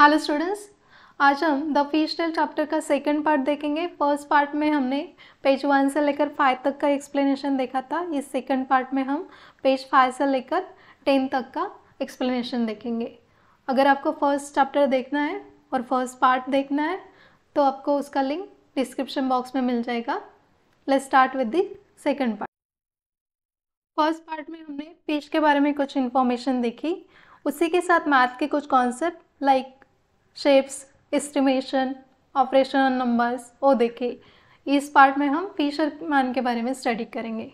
Hello students, आज हम the fish tail chapter का सेकंड पार्ट देखेंगे। फर्स्ट पार्ट में हमने पेज 1 से लेकर 5 तक का एक्सप्लेनेशन देखा था। इस सेकंड पार्ट में हम पेज 5 से लेकर 10 तक का एक्सप्लेनेशन देखेंगे। अगर आपको फर्स्ट चैप्टर देखना है और फर्स्ट पार्ट देखना है तो आपको उसका लिंक डिस्क्रिप्शन बॉक्स में मिल जाएगा। Let's start with the second part. First part में हमने फिश के बारे में कुछ इन्फॉर्मेशन देखी, उसी के साथ मैथ के कुछ concept like shapes, estimation, operation on numbers वो देखे। इस पार्ट में हम फिशरमैन के बारे में स्टडी करेंगे।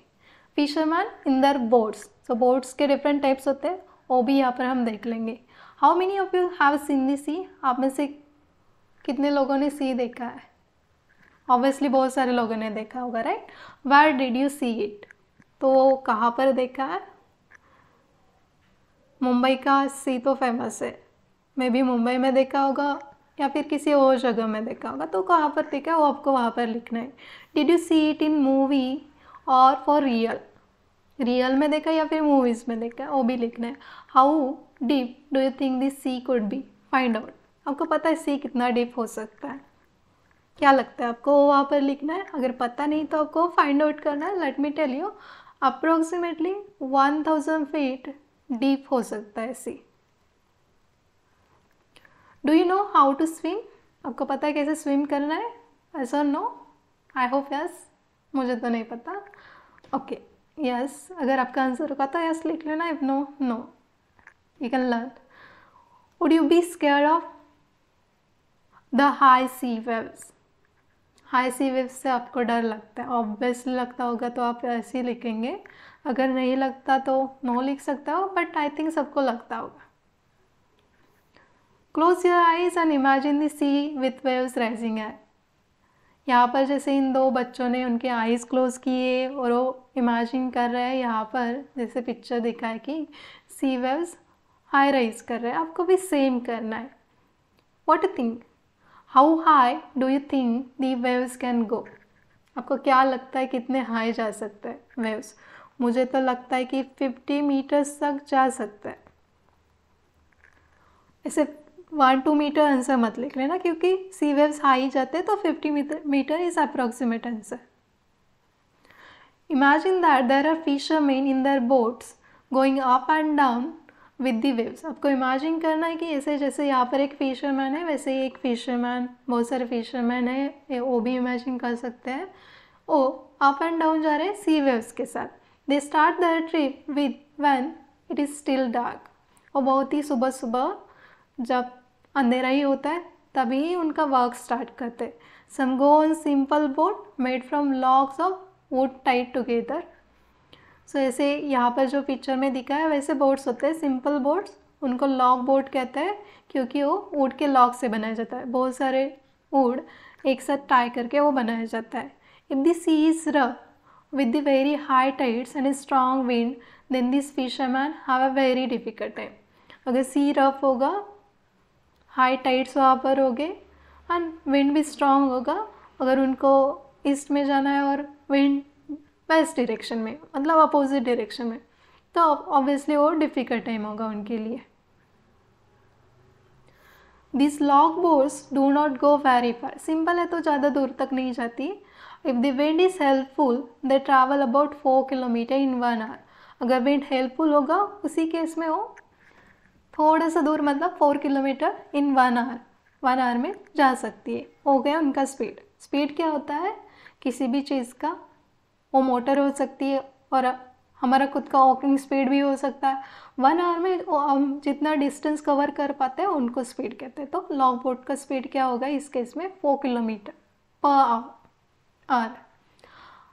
फिशरमैन इन दर बोट्स, तो बोट्स के डिफरेंट टाइप्स होते हैं, वो भी यहाँ पर हम देख लेंगे। How many of you have seen the sea? आप में से कितने लोगों ने सी देखा है? ऑब्वियसली बहुत सारे लोगों ने देखा होगा, right? Where did you see it? तो कहाँ पर देखा है? मुंबई का सी तो फेमस है, मे बी मुंबई में देखा होगा या फिर किसी और जगह में देखा होगा। तो कहाँ पर देखा है वो आपको वहाँ पर लिखना है। Did you see it in movie और फॉर रियल? रियल में देखा या फिर मूवीज़ में देखा है वो भी लिखना है। How deep do you think this sea could be? Find out. आपको पता है सी कितना डीप हो सकता है? क्या लगता है आपको? वहाँ पर लिखना है। अगर पता नहीं तो आपको फाइंड आउट करना है। Let me tell you, approximately 1000 feet deep हो सकता है sea. Do you know how to swim? आपको पता है कैसे स्विम करना है? यस और नो? I hope yes. मुझे तो नहीं पता। Okay, yes. अगर आपका आंसर होगा तो यस लिख लेना, if no, no. You can learn. Would you be scared of the high sea waves? High sea waves से आपको डर लगता है, ऑब्वियसली लगता होगा तो आप ऐसे ही लिखेंगे। अगर नहीं लगता तो नो लिख सकता हो, बट आई थिंक सबको लगता होगा। Close your eyes and imagine the sea with waves rising at. यहाँ पर जैसे इन दो बच्चों ने उनके आईज क्लोज किए और वो इमेजिन कर रहे हैं, यहाँ पर जैसे पिक्चर दिखा है कि सी वेव्स हाई राइज कर रहे हैं। आपको भी सेम करना है। What you think, how high do you think the waves can go? आपको क्या लगता है कितने हाई जा सकते हैं वेव्स? मुझे तो लगता है कि 50 मीटर्स तक जा सकता है। ऐसे 1-2 मीटर आंसर मत लिख लेना, क्योंकि सी वेव्स हाई जाते हैं तो 50 metre is approximate answer. Imagine that there are fisherman in their boats going up and down with the waves. आपको इमेजिन करना है कि ऐसे जैसे यहाँ पर एक फिशरमैन है, वैसे ही एक फिशरमैन, बहुत सारे फिशरमैन है, वो भी इमेजिन कर सकते हैं। वो अप एंड डाउन जा रहे हैं सी वेव्स के साथ। They start their trip with when it is still dark. वो बहुत ही सुबह सुबह जब अंधेरा ही होता है तभी उनका वर्क स्टार्ट करते हैं। Some go on simple boat made from logs of wood tied together. So ऐसे यहाँ पर जो पिक्चर में दिखा है वैसे बोट्स होते हैं, सिंपल बोट्स। उनको लॉग बोट कहते हैं क्योंकि वो वुड के लॉग से बनाया जाता है। बहुत सारे वुड एक साथ टाई करके वो बनाया जाता है। If the sea is rough with the very high tides and a strong wind, then these fishermen have a very difficult time. अगर सी रफ होगा, हाई टाइड्स वहाँ पर हो गए एंड विंड भी स्ट्रांग होगा, अगर उनको ईस्ट में जाना है और विंड वेस्ट डायरेक्शन में, मतलब अपोजिट डायरेक्शन में, तो ऑब्वियसली वो डिफ़िकल्ट टाइम होगा उनके लिए। This log boats do not go very far. Simple है तो ज़्यादा दूर तक नहीं जाती। If the wind is helpful they travel about 4 kilometre in 1 hour. अगर विंड हेल्पफुल होगा उसी केस में वो थोड़ा सा दूर, मतलब 4 किलोमीटर इन 1 आवर, 1 आवर में जा सकती है। हो गया उनका स्पीड। स्पीड क्या होता है किसी भी चीज़ का? वो मोटर हो सकती है और हमारा खुद का वॉकिंग स्पीड भी हो सकता है। 1 आवर में हम जितना डिस्टेंस कवर कर पाते हैं उनको स्पीड कहते हैं। तो लॉन्ग बोट का स्पीड क्या होगा इस केस में? 4 kilometre per hour.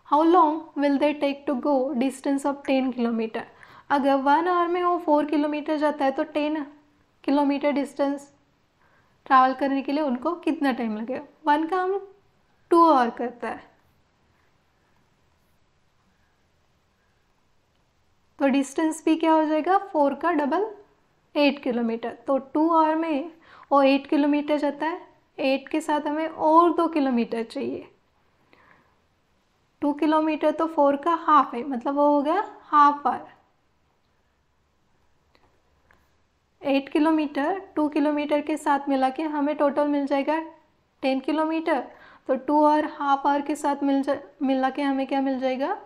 How long will they take to go distance of 10 kilometre? अगर 1 आवर में वो 4 किलोमीटर जाता है तो 10 किलोमीटर डिस्टेंस ट्रैवल करने के लिए उनको कितना टाइम लगेगा? 1 का हम 2 आवर करता है, तो डिस्टेंस भी क्या हो जाएगा? 4 का डबल 8 किलोमीटर। तो 2 आवर में वो 8 किलोमीटर जाता है। 8 के साथ हमें और 2 किलोमीटर चाहिए। 2 किलोमीटर तो 4 का हाफ है, मतलब वो हो गया हाफ आवर। 8 किलोमीटर 2 किलोमीटर के साथ मिला के हमें टोटल मिल जाएगा 10 किलोमीटर। तो 2.5 आवर के साथ मिला के हमें क्या मिल जाएगा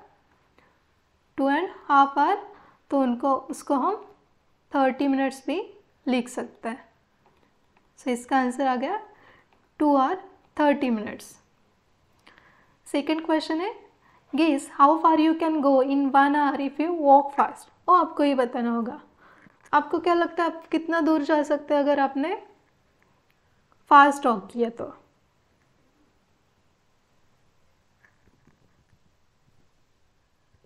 2.5 आवर। तो उसको हम 30 मिनट्स भी लिख सकते हैं। सो इसका आंसर आ गया 2 आवर 30 मिनट्स। सेकेंड क्वेश्चन है guess how far you can go in 1 hour if you walk fast. वो आपको ही बताना होगा। आपको क्या लगता है आप कितना दूर जा सकते हैं अगर आपने फास्ट वॉक किया तो?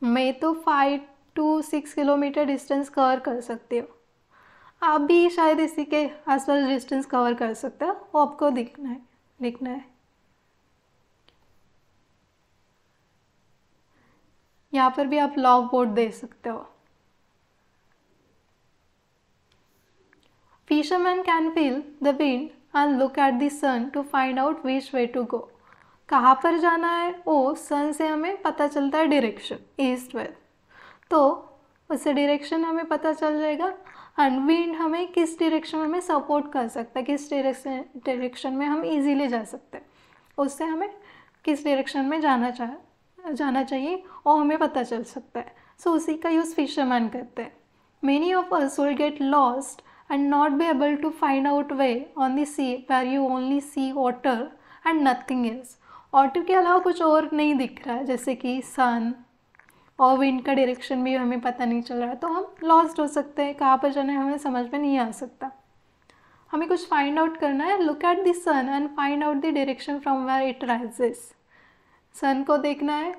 मैं तो 5 to 6 किलोमीटर डिस्टेंस कवर कर सकती हूँ। आप भी शायद इसी के आसपास डिस्टेंस कवर कर सकते हो। वो आपको लिखना है। यहाँ पर भी आप लॉग बोर्ड दे सकते हो। Fisherman can feel the wind and look at the sun to find out which way to go. कहाँ पर जाना है वो सन से हमें पता चलता है डायरेक्शन ईस्ट वेस्ट। तो उससे डायरेक्शन हमें पता चल जाएगा। एंड विंड हमें किस डायरेक्शन में हमें सपोर्ट कर सकता है, किस डायरेक्शन में हम इजीली जा सकते हैं, उससे हमें किस डायरेक्शन में जाना चाहिए और हमें पता चल सकता है। सो उसी का यूज़ फिशरमैन करते हैं। Many of us will get lost and not be able to find out way on the sea where you only see water and nothing else. Water के अलावा कुछ और नहीं दिख रहा है, जैसे कि सन और विंड का डायरेक्शन भी हमें पता नहीं चल रहा है, तो हम लॉस्ट हो सकते हैं। कहाँ पर जाना है हमें समझ में नहीं आ सकता। हमें कुछ फाइंड आउट करना है। Look at the sun and find out the direction from where it rises. Sun को देखना है,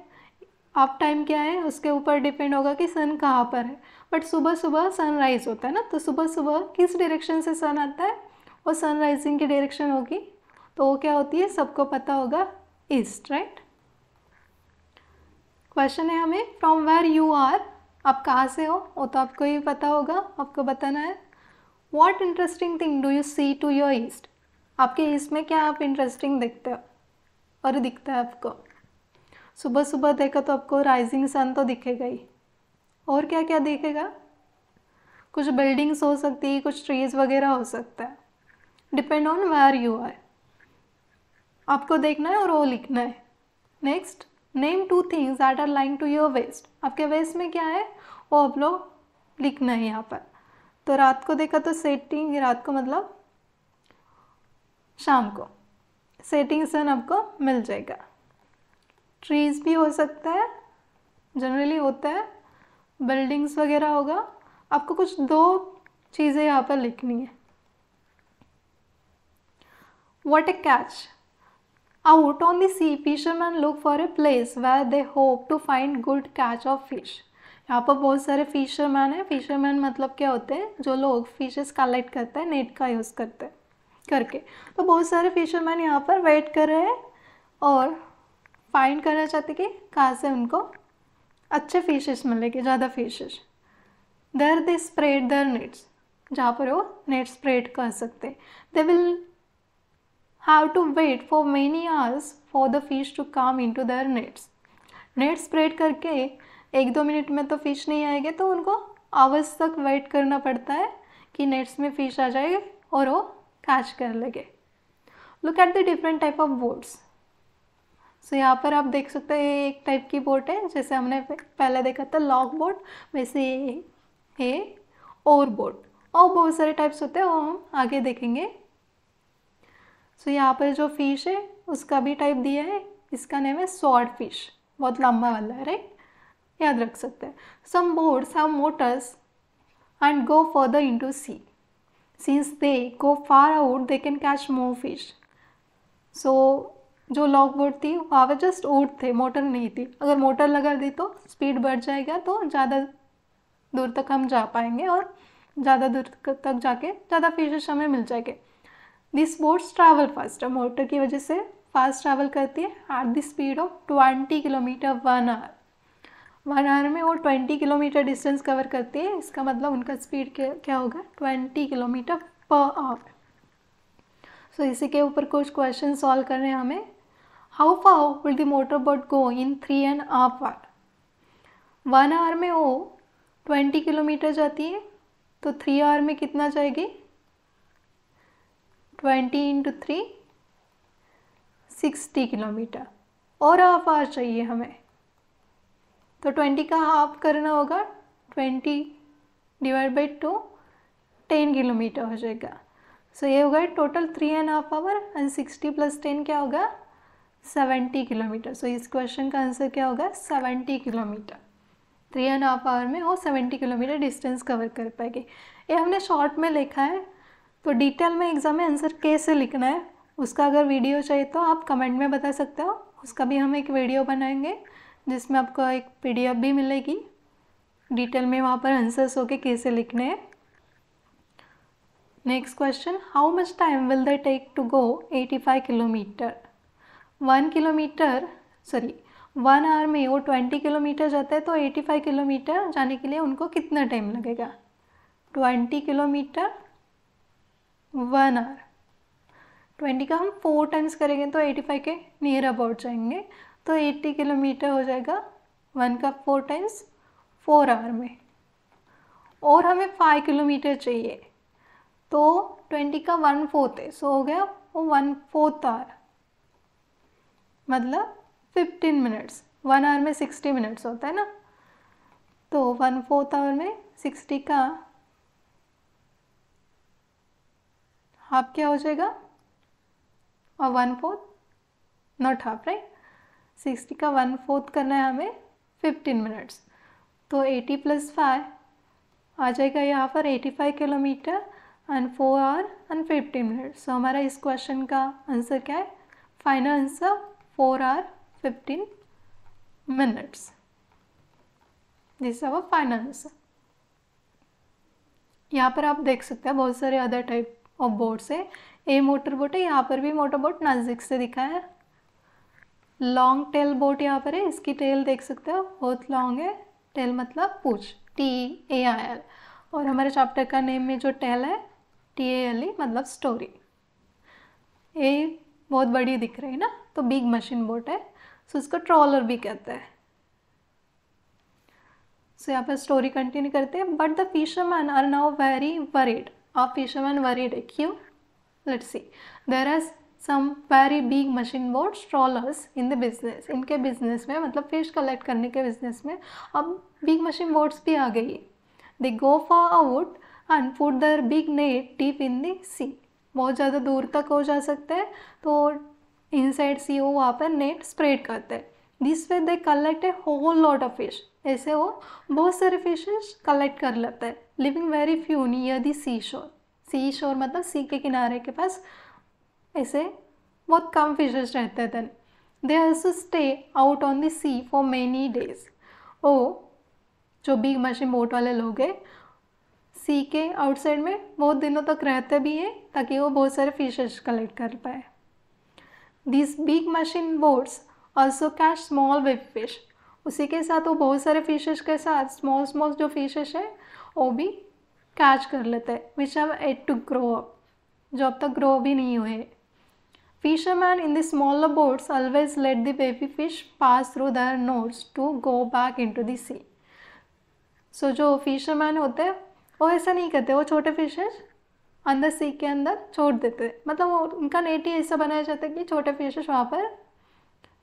आप टाइम क्या है उसके ऊपर डिपेंड होगा कि सन कहाँ पर है। बट सुबह सुबह सनराइज़ होता है ना, तो सुबह सुबह किस डायरेक्शन से सन आता है वो सनराइजिंग की डायरेक्शन होगी। तो वो क्या होती है सबको पता होगा, ईस्ट, राइट। क्वेश्चन है हमें फ्रॉम वेयर यू आर, आप कहाँ से हो वो तो आपको ही पता होगा, आपको बताना है। What interesting thing do you see to your east. आपके ईस्ट में क्या आप इंटरेस्टिंग देखते हो और दिखता है आपको? सुबह सुबह देखा तो आपको राइजिंग सन तो दिखेगा ही, और क्या क्या दिखेगा? कुछ बिल्डिंग्स हो सकती है, कुछ ट्रीज वगैरह हो सकता है, depend on where you are. आपको देखना है और वो लिखना है। Next, name 2 things that are lying to your west. आपके वेस्ट में क्या है वो आप लोग लिखना है यहाँ पर। तो रात को देखा तो सेटिंग, रात को मतलब शाम को सेटिंग सन आपको मिल जाएगा। ट्रीज भी हो सकता है, जनरली होता है, बिल्डिंग्स वगैरह होगा। आपको कुछ 2 चीज़ें यहाँ पर लिखनी है। What A catch. Out on the sea, fishermen look for a place where they hope to find good catch of fish. यहाँ पर बहुत सारे फिशरमैन हैं। फिशरमैन मतलब क्या होते हैं? जो लोग फिशेस कलेक्ट करते हैं नेट का यूज़ करके। तो बहुत सारे फिशरमैन यहाँ पर वेट कर रहे हैं और फाइंड करना चाहते कि कहाँ से उनको अच्छे फिशेस मिलेंगे, ज़्यादा fishes. There they spread their nets, जहाँ पर वो नेट स्प्रेड कर सकते हैं। They will have to wait for many hours for the fish to come into their nets. Net spread करके 1-2 मिनट में तो फिश नहीं आएंगे, तो उनको आवर्स तक वेट करना पड़ता है कि नेट्स में फिश आ जाए और वो कैच कर लेंगे। Look at the different type of boats. So यहाँ पर आप देख सकते हैं एक टाइप की बोट है, जैसे हमने पहले देखा था लॉग बोट, वैसे ये और बोट। और बहुत सारे टाइप्स होते हैं, वो हम आगे देखेंगे। सो यहाँ पर जो फिश है उसका भी टाइप दिया है, इसका नेम है स्वॉर्ड फिश, बहुत लंबा वाला है, राइट, याद रख सकते हैं। Some boats have motors and go further into sea, since they go far out they can catch more fish. So जो लॉग बोट थी वहाँ पर जस्ट ऊट थे, मोटर नहीं थी। अगर मोटर लगा दी तो स्पीड बढ़ जाएगा, तो ज़्यादा दूर तक हम जा पाएंगे और ज़्यादा दूर तक जाके ज़्यादा फिशेस हमें मिल जाएंगे। This boats travel fast, motor की वजह से फास्ट ट्रैवल करती है at the speed of 20 kilometer 1 hour. 1 hour में वो 20 किलोमीटर डिस्टेंस कवर करती है। इसका मतलब उनका स्पीड क्या होगा, 20 किलोमीटर पर आवर। सो इसी के ऊपर कुछ क्वेश्चन सॉल्व करने हैं हमें। How far will the motor boat go in 3.5 hour. 1 hour में वो 20 किलोमीटर जाती है, तो 3 आवर में कितना जाएगी, 20 × 3 60 किलोमीटर, और हाफ आवर चाहिए हमें, तो 20 का हाफ करना होगा, 20/2 10 किलोमीटर हो जाएगा। सो ये होगा टोटल 3.5 आवर एंड 60 + 10 क्या होगा, 70 किलोमीटर। सो इस क्वेश्चन का आंसर क्या होगा, 70 किलोमीटर। 3.5 आवर में वो 70 किलोमीटर डिस्टेंस कवर कर पाएगी। ये हमने शॉर्ट में लिखा है, तो डिटेल में एग्जाम में आंसर कैसे लिखना है उसका अगर वीडियो चाहिए तो आप कमेंट में बता सकते हो, उसका भी हम एक वीडियो बनाएंगे जिसमें आपको एक PDF भी मिलेगी, डिटेल में वहाँ पर आंसर्स होके कैसे लिखने हैं। Next question, how much time will they take to go 85 kilometer. 1 hour में वो 20 किलोमीटर जाता है, तो 85 किलोमीटर जाने के लिए उनको कितना टाइम लगेगा, 20 किलोमीटर 1 आवर, 20 का हम 4 टाइम्स करेंगे तो 85 के नियर अबाउट जाएंगे, तो 80 किलोमीटर हो जाएगा 1 का 4 टाइम्स 4 आवर में। और हमें 5 किलोमीटर चाहिए, तो 20 का 1/4 है, सो हो गया वो 1/4 आवर, मतलब 15 मिनट्स। 1 आवर में 60 मिनट्स होता है ना, तो 1/4 आवर में 60 का हाफ क्या हो जाएगा, और 1/4 नॉट हाफ राइट, 60 का 1/4 करना है हमें 15 मिनट्स, तो 80 + 5 आ जाएगा यहाँ पर 85 kilometre and 4 hour and 15 minutes. So हमारा इस क्वेश्चन का आंसर क्या है, final answer 4 hour 15 minutes. This is our final answer. यहाँ पर आप देख सकते हैं बहुत सारे अदर टाइप ऑफ बोट्स है। ए मोटर बोट है, यहाँ पर भी मोटर बोट नज़दीक से दिखा है। लॉन्ग टेल बोट यहाँ पर है, इसकी टेल देख सकते हो बहुत लॉन्ग है, टेल मतलब पूछ, TAIL, और हमारे चैप्टर का नेम में जो टेल है TALE मतलब स्टोरी। ये बहुत बड़ी दिख रही है ना, तो बिग मशीन बोट है, सो इसको ट्रॉलर भी कहते हैं। सो यहाँ पर स्टोरी कंटिन्यू करते हैं। But the fisherman are now very worried. आप फिशरमैन वरीड है, क्यों? Let's see. There are some very big machine boats trawlers in the business. इनके बिजनेस में मतलब फिश कलेक्ट करने के बिजनेस में अब बिग मशीन बोट्स भी आ गई है। They go far out and put their big net deep in the sea. बहुत ज़्यादा दूर तक हो जा सकते हैं, तो इनसाइड सी वो वहाँ पर नेट स्प्रेड करते हैं। This way they collect a whole lot of fish. ऐसे वो बहुत सारे फिशेस कलेक्ट कर लेते हैं, living very few near the sea shore. Sea शोर मतलब सी के किनारे के पास ऐसे बहुत कम फिशेस रहते थे। They also stay out on the sea for many days. ओ जो बिग मशीन बोट वाले लोग हैं सी के आउटसाइड में बहुत दिनों तक रहते भी हैं ताकि वो बहुत सारे फिशेस कलेक्ट कर पाए। This big machine boats also catch small baby fish. उसी के साथ वो बहुत सारे फिशेस के साथ स्मॉल जो फिशेस है वो भी कैच कर लेते हैं, which have yet to grow up, जो अब तक ग्रो भी नहीं हुए। Fisherman in the smaller boats always let the baby fish pass through their nose to go back into the sea. So जो फिशरमैन होते हैं वो ऐसा नहीं करते, वो छोटे फिशेस अंदर सी के अंदर छोड़ देते, मतलब वो उनका नेट ही ऐसा बनाया जाता है कि छोटे फिशेस वहाँ पर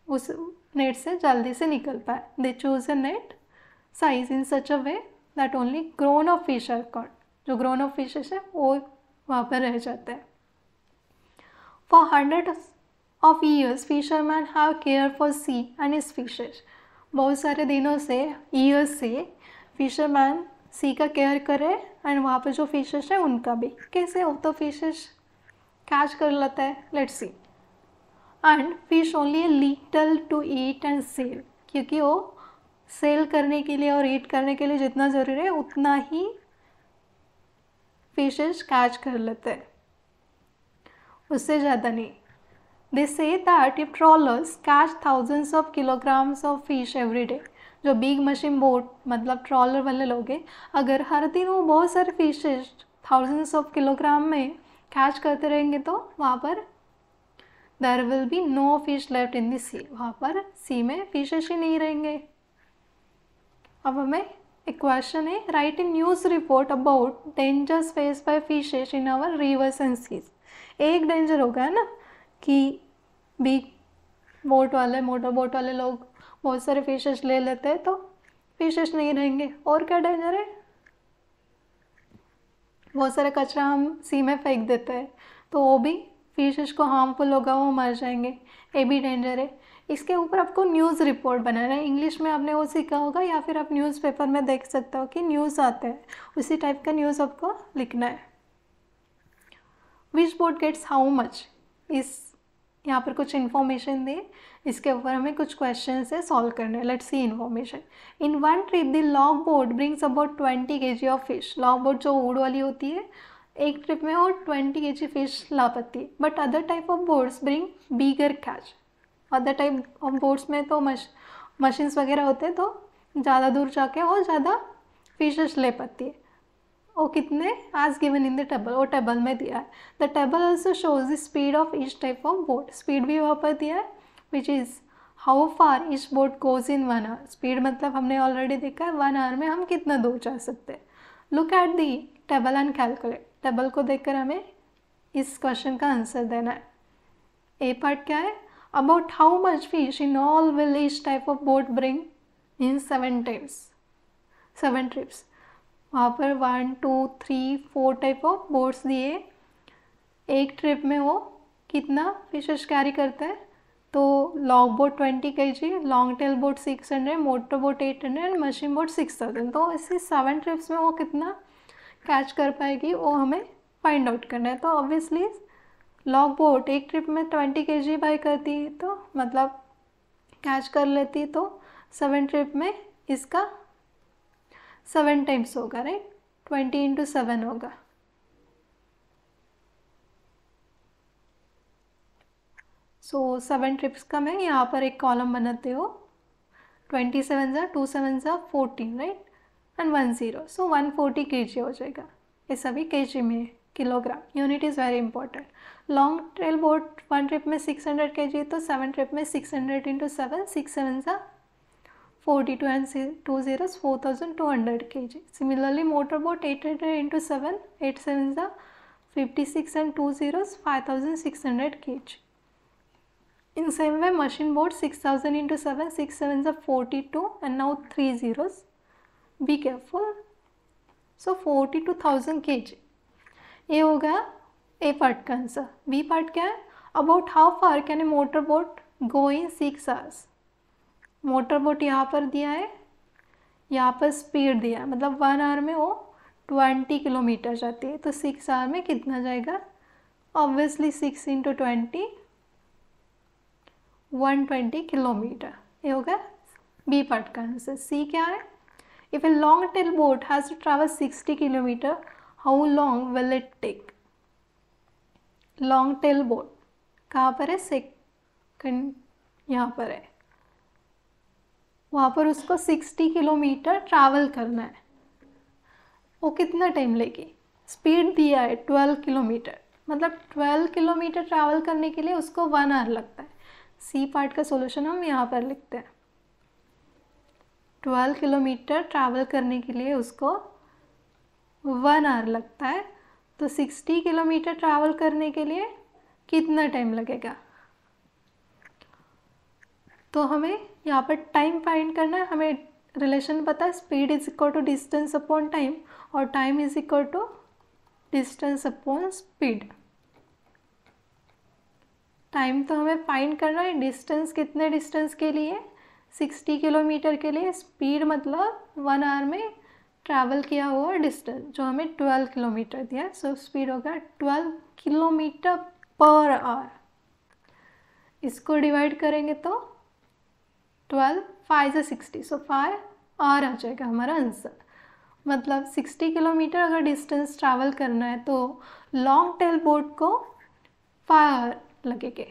उस नेट से जल्दी से निकल पाए। They choose a net size in such a way that only grown of fish are caught. जो ग्रोन ऑफ फिशेस है वो वहाँ पर रह जाते हैं। For hundreds of years fisherman have care for sea and its fishes. बहुत सारे दिनों से, ईयर्स से फिशरमैन सी का केयर करे एंड वहाँ पर जो फिशेस है उनका भी। कैसे? वो तो फिशेस कैच कर लेता है। Let's see. And fish only little to eat and sell, क्योंकि वो सेल करने के लिए और ईट करने के लिए जितना ज़रूरी है उतना ही फिशेस कैच कर लेते हैं, उससे ज़्यादा नहीं। They say that if trawlers catch thousands of kilograms of fish every day. जो बिग मशीन बोट मतलब ट्रॉलर वाले लोग हैं, अगर हर दिन वो बहुत सारे फिशेस थाउजेंड्स ऑफ किलोग्राम में कैच करते रहेंगे तो वहाँ पर there will be no fish left in the sea. वहाँ पर सी में फिशेस ही नहीं रहेंगे। अब हमें एक क्वेश्चन है, write in news report about dangers face by fishes in our rivers and seas. एक डेंजर होगा है ना कि बिग बोट वाले, मोटर बोट वाले लोग बहुत सारे फिशेस ले लेते हैं तो फिशेस नहीं रहेंगे। और क्या डेंजर है, बहुत सारा कचरा हम सी में फेंक देते हैं तो वो भी फिशेस को हार्मफुल होगा, वो मर जाएंगे, ये भी डेंजर है। इसके ऊपर आपको न्यूज़ रिपोर्ट बनाना है। इंग्लिश में आपने वो सीखा होगा या फिर आप न्यूज़पेपर में देख सकते हो कि न्यूज़ आते हैं, उसी टाइप का न्यूज़ आपको लिखना है। विच बोट गेट्स हाउ मच, इस यहाँ पर कुछ इन्फॉर्मेशन दी, इसके ऊपर हमें कुछ क्वेश्चन से सॉल्व करने हैं। Let's see information. In one trip the log boat brings about 20 kg of fish. Log boat जो वुड वाली होती है, एक ट्रिप में वो 20 kg फिश ला पाती है। But other type of boats bring bigger catch. Other type of boats में तो मशीन्स वगैरह होते हैं तो ज़्यादा दूर जाके वो ज़्यादा फिशेस ले पाती है। वो कितने, as given in the table, वो टेबल में दिया है। The table also shows the speed of each type of boat. Speed भी वहाँ पर दिया है, which is how far each boat goes in 1 hour। Speed मतलब हमने ऑलरेडी देखा है 1 hour में हम कितना दूर जा सकते हैं। Look at the table and calculate. Table को देखकर हमें इस क्वेश्चन का आंसर देना है। ए पार्ट क्या है, about how much fish in all will each type of boat bring in 7 trips। वहाँ पर 1 2 3 4 टाइप ऑफ बोट्स दिए। एक ट्रिप में वो कितना फिशेस कैरी करता है, तो long boat 20 kg, long tail boat 600, motor boat 800, machine boat 6000। तो ऐसे 7 ट्रिप्स में वो कितना कैच कर पाएगी वो हमें फाइंड आउट करना है। तो ऑब्वियसली लॉन्ग बोट एक ट्रिप में 20 kg बाई करती है, तो मतलब कैच कर लेती, तो 7 ट्रिप में इसका 7 टाइम्स होगा, राइट। 20 × 7 होगा। सो 7 ट्रिप्स का मैं यहाँ पर एक कॉलम बनाते हो। 27 × 2 7 × 14, राइट, एंड 1 0, सो 140 kg हो जाएगा। ये सभी kg में, kilogram. Unit is very important. Long trail boat 1 trip में 600 kg, तो 7 ट्रिप में 600 × 7, 6 7 × 42 and 2 zeros 4200 kg. Similarly, motorboat 800 × 7, 8 7s are 56 and 2 zeros 5600 kg. In same way, machine boat 6000 × 7, 6 7s are 42 and now 3 zeros. Be careful. So 42,000 kg. ये होगा A part का answer. B part क्या है? About how far can a motorboat go in 6 hours? Motor boat यहाँ पर दिया है, यहाँ पर स्पीड दिया है, मतलब 1 hour में वो 20 किलोमीटर जाती है। तो 6 hour में कितना जाएगा? Obviously 6 × 20, 120 kilometer. ये होगा बी पार्ट का आंसर। सी क्या है? If a long tail boat has to travel 60 kilometer, how long will it take? Long tail boat कहाँ पर है? सेकंड यहाँ पर है। वहाँ पर उसको 60 किलोमीटर ट्रैवल करना है। वो कितना टाइम लेगी? स्पीड दिया है 12 किलोमीटर, मतलब 12 किलोमीटर ट्रैवल करने के लिए उसको 1 hour लगता है। सी पार्ट का सॉल्यूशन हम यहाँ पर लिखते हैं। 12 किलोमीटर ट्रैवल करने के लिए उसको 1 hour लगता है, तो 60 किलोमीटर ट्रैवल करने के लिए कितना टाइम लगेगा? तो हमें यहाँ पर टाइम फाइंड करना है। हमें रिलेशन पता है, speed is equal to distance upon time, और time is equal to distance upon speed. Time तो हमें फाइंड करना है, डिस्टेंस कितने डिस्टेंस के लिए? 60 किलोमीटर के लिए। स्पीड मतलब 1 hour में ट्रैवल किया हुआ डिस्टेंस, जो हमें 12 किलोमीटर दिया। सो स्पीड होगा 12 किलोमीटर पर आवर। इसको डिवाइड करेंगे तो 12, 5 × 60, सो 5 hour आ जाएगा हमारा आंसर। मतलब 60 किलोमीटर अगर डिस्टेंस ट्रैवल करना है तो लॉन्ग टेल बोट को 5 hour लगेंगे।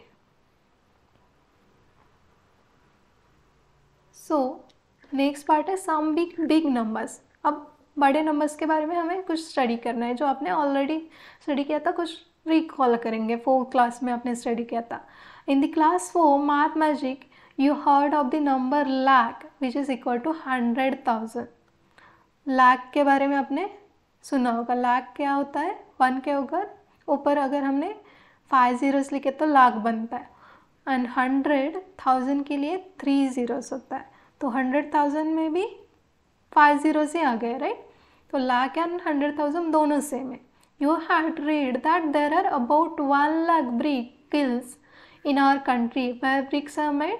सो नेक्स्ट पार्ट है सम बिग नंबर्स। अब बड़े नंबर्स के बारे में हमें कुछ स्टडी करना है, जो आपने ऑलरेडी स्टडी किया था, कुछ रिकॉल करेंगे। 4th क्लास में आपने स्टडी किया था। In the class 4 math magic you heard of the number lakh which is equal to 100,000. Lakh के बारे में आपने सुना होगा, लाख क्या होता है, 1 के ऊपर अगर हमने 5 zeros लिखे तो लाख बनता है, एंड 100,000 के लिए 3 zeros होता है, तो 100,000 में भी 5 zeros ही आ गए, राइट। तो लाख एंड 100,000 दोनों सेम है। You had read that there are about 1 lakh brick kilns in our country where bricks are made.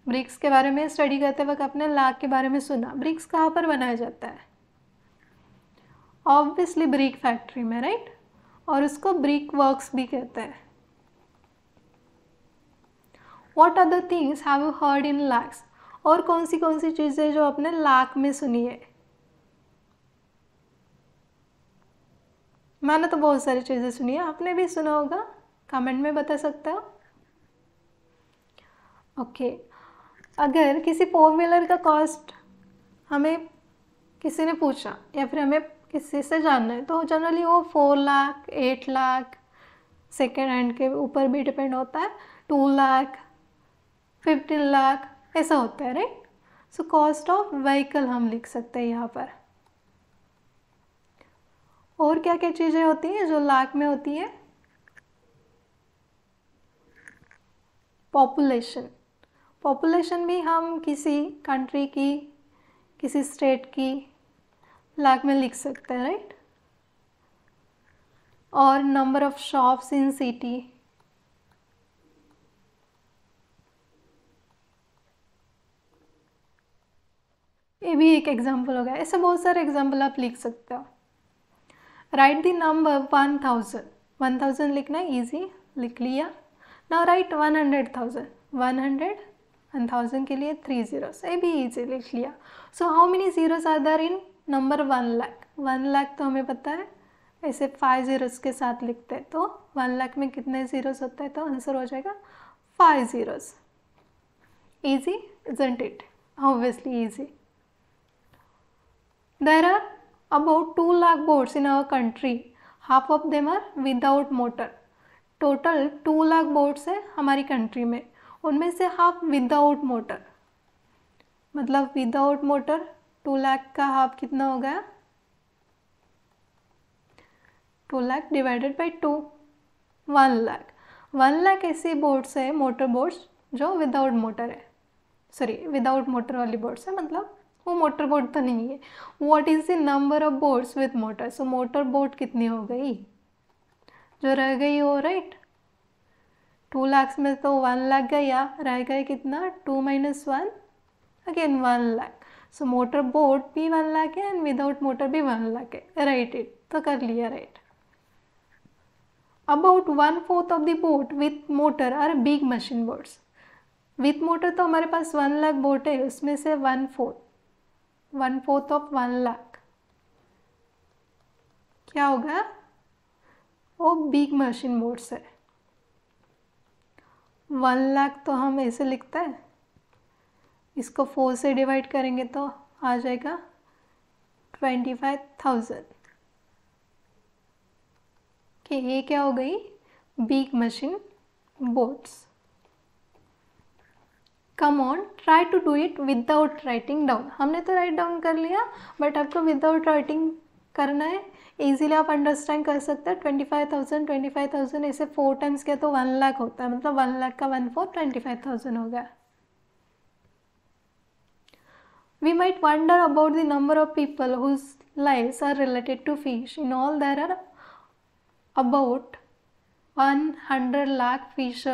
Bricks के बारे में स्टडी करते वक्त आपने लाख के बारे में सुना, ब्रिक्स कहाँ पर बनाया जाता है, ऑब्वियसली ब्रिक फैक्ट्री में, राइट, और उसको ब्रिक वर्क्स भी कहते हैं। What other things have you heard in lakhs? और कौन सी चीज़ें जो आपने लाख में सुनी है? मैंने तो बहुत सारी चीज़ें सुनी है, आपने भी सुना होगा, कमेंट में बता सकते हो। ओके, अगर किसी 4 व्हीलर का कॉस्ट हमें किसी ने पूछा या फिर हमें किसी से जानना है, तो जनरली वो 4 लाख, 8 लाख, सेकेंड हैंड के ऊपर भी डिपेंड होता है, 2 लाख, 15 लाख ऐसा होता है, right. So cost of vehicle हम लिख सकते हैं यहाँ पर। और क्या क्या चीज़ें होती हैं जो लाख में होती है? पॉपुलेशन, पॉपुलेशन भी हम किसी कंट्री की, किसी स्टेट की लाख में लिख सकते हैं, राइट। और number of shops in city, ये भी एक एग्जाम्पल हो गया। ऐसे बहुत सारे एग्जाम्पल आप लिख सकते हो। राइट द नंबर 1000, 1000 लिखना है, ईजी, लिख लिया। नाउ राइट 100,000, 100 एंड 1000 के लिए 3 zeros, ये भी ईजी लिख लिया। So how many zeros are there in number 1 lakh? 1 lakh तो हमें पता है, ऐसे 5 zeros के साथ लिखते हैं, तो 1 lakh में कितने zeros होता है, तो आंसर हो जाएगा 5 zeros। Easy isn't it? Obviously easy. There are about 2 lakh boats in our country. Half of them are without motor. Total 2 lakh boats है हमारी कंट्री में, उनमें से हाफ विदाउट मोटर, मतलब विदाउट मोटर 2 लाख का हाफ कितना हो गया, 2 लाख डिवाइडेड बाई 2, 1 लाख। 1 लाख ऐसी बोट्स है, मोटर बोट्स, जो विदाउट मोटर है, सॉरी विदाउट मोटर वाली बोट्स है, मतलब वो मोटर बोट तो नहीं है। What is the number of boats with motor? So motor boat कितनी हो गई जो रह गई हो, राइट। 2 लाख में तो 1 लाख गया, रह गए कितना, 2 - 1 अगेन 1 लाख। सो मोटर बोट भी 1 लाख है एंड विदाउट मोटर भी 1 लाख है, राइट इट, तो कर लिया, right. About 1/4 of the boat with motor are big machine boats. With motor तो हमारे पास 1 लाख बोट है, उसमें से 1/4 ऑफ 1 लाख क्या होगा, वो बिग मशीन बोट्स है। 1 लाख तो हम ऐसे लिखते हैं, इसको 4 से डिवाइड करेंगे तो आ जाएगा 25,000 कि ये क्या हो गई, big machine boats. Come on, try to do it without writing down. हमने तो राइट डाउन कर लिया, बट आपको विदाउट राइटिंग करना है, इजीली आप अंडरस्टैंड कर सकते हैं। 25,000 ऐसे 4 टाइम्स किया तो 1 लाख होता है, मतलब 1 लाख का 1/4 25,000 हो गया। We might wonder about the number of people whose lives are related to fish. In all, there are about 100 lakh fish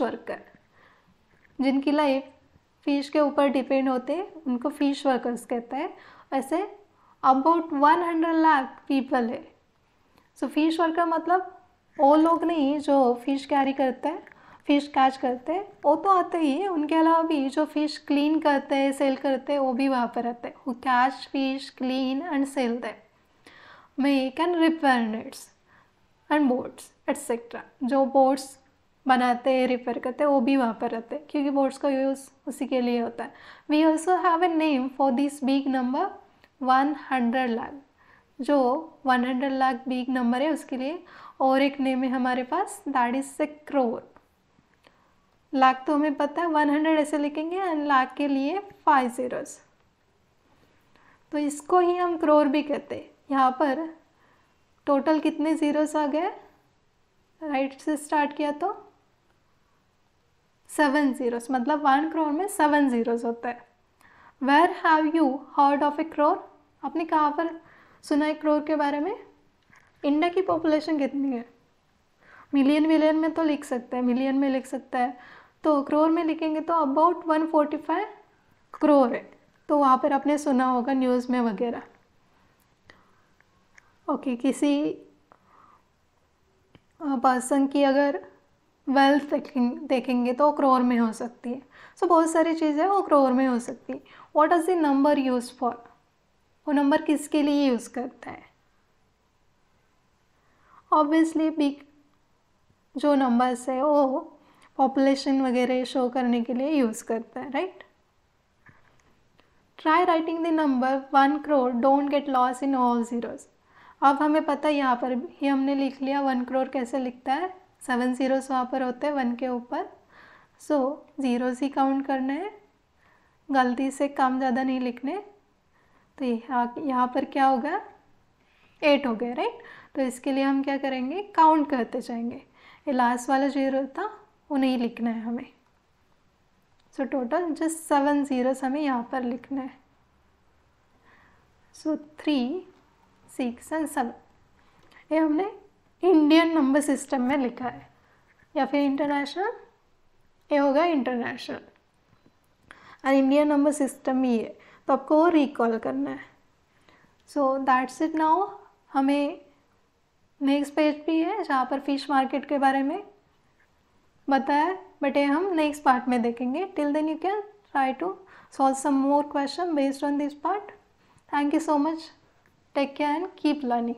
worker, जिनकी लाइफ फिश के ऊपर डिपेंड होते हैं, उनको फिश वर्कर्स कहते हैं। ऐसे अबाउट 100 लाख पीपल है। सो फिश वर्कर मतलब वो लोग नहीं जो फिश कैरी करते हैं, फिश कैच करते हैं, वो तो आते ही है, उनके अलावा भी जो फिश क्लीन करते हैं, सेल करते हैं, वो भी वहाँ पर आते हैं। वो catch fish, clean and sell them, make and repair nets and boats etcetera. जो बोट्स बनाते हैं, रिपेयर करते हैं, वो भी वहाँ पर रहते हैं, क्योंकि बोट्स का यूज़ उसी के लिए होता है। We also have a name for this big number 100 lakh. जो 100 लाख बिग नंबर है उसके लिए और एक नेम है हमारे पास, that is a crore. Lakh तो हमें पता है, 100 ऐसे लिखेंगे एंड लाख के लिए 5 zeros। तो इसको ही हम करोड़ भी कहते हैं। यहाँ पर टोटल कितने ज़ीरोस आ गए, राइट से स्टार्ट किया तो 7 ज़ीरोस, मतलब 1 करोड़ में 7 ज़ीरोस होता है। Where have you heard of a crore, आपने कहाँ पर सुना है करोड़ के बारे में? इंडिया की पॉपुलेशन कितनी है? मिलियन में तो लिख सकते हैं, मिलियन में लिख सकता है, तो करोड़ में लिखेंगे तो अबाउट 145 करोड़ है। तो वहाँ पर आपने सुना होगा न्यूज़ में वगैरह। ओके, किसी पर्सन की अगर वेल्थ देखेंगे तो करोड़ में हो सकती है। सो बहुत सारी चीज़ें वो करोड़ में हो सकती है। What is the number use for, वो नंबर किसके लिए यूज़ करता है? ऑब्वियसली बिग जो नंबर्स है वो पॉपुलेशन वगैरह शो करने के लिए यूज़ करता है, right. Try writing the number 1 crore, don't get loss in all zeros. अब हमें पता है यहाँ पर भी हमने लिख लिया 1 करोड़ कैसे लिखता है, 7 ज़ीरोज़ वहाँ पर होते हैं 1 के ऊपर। सो ज़ीरोज़ ही काउंट करना है, गलती से कम ज़्यादा नहीं लिखने। तो यहाँ पर क्या होगा, 8 हो गए, राइट। तो इसके लिए हम क्या करेंगे, काउंट करते जाएंगे। ये लास्ट वाला ज़ीरो था वो नहीं लिखना है हमें। सो टोटल जस्ट 7 ज़ीरोज़ हमें यहाँ पर लिखना है। सो 3, 6 और 7 ये हमने इंडियन नंबर सिस्टम में लिखा है, या फिर इंटरनेशनल, ये होगा इंटरनेशनल। और इंडियन नंबर सिस्टम ही है, तो आपको वो रिकॉल करना है। So that's it now. हमें नेक्स्ट पेज भी है जहाँ पर फिश मार्केट के बारे में बताया, बट ये हम नेक्स्ट पार्ट में देखेंगे। Till then you can try to solve some more question based on this part. Thank you so much, take care and keep learning.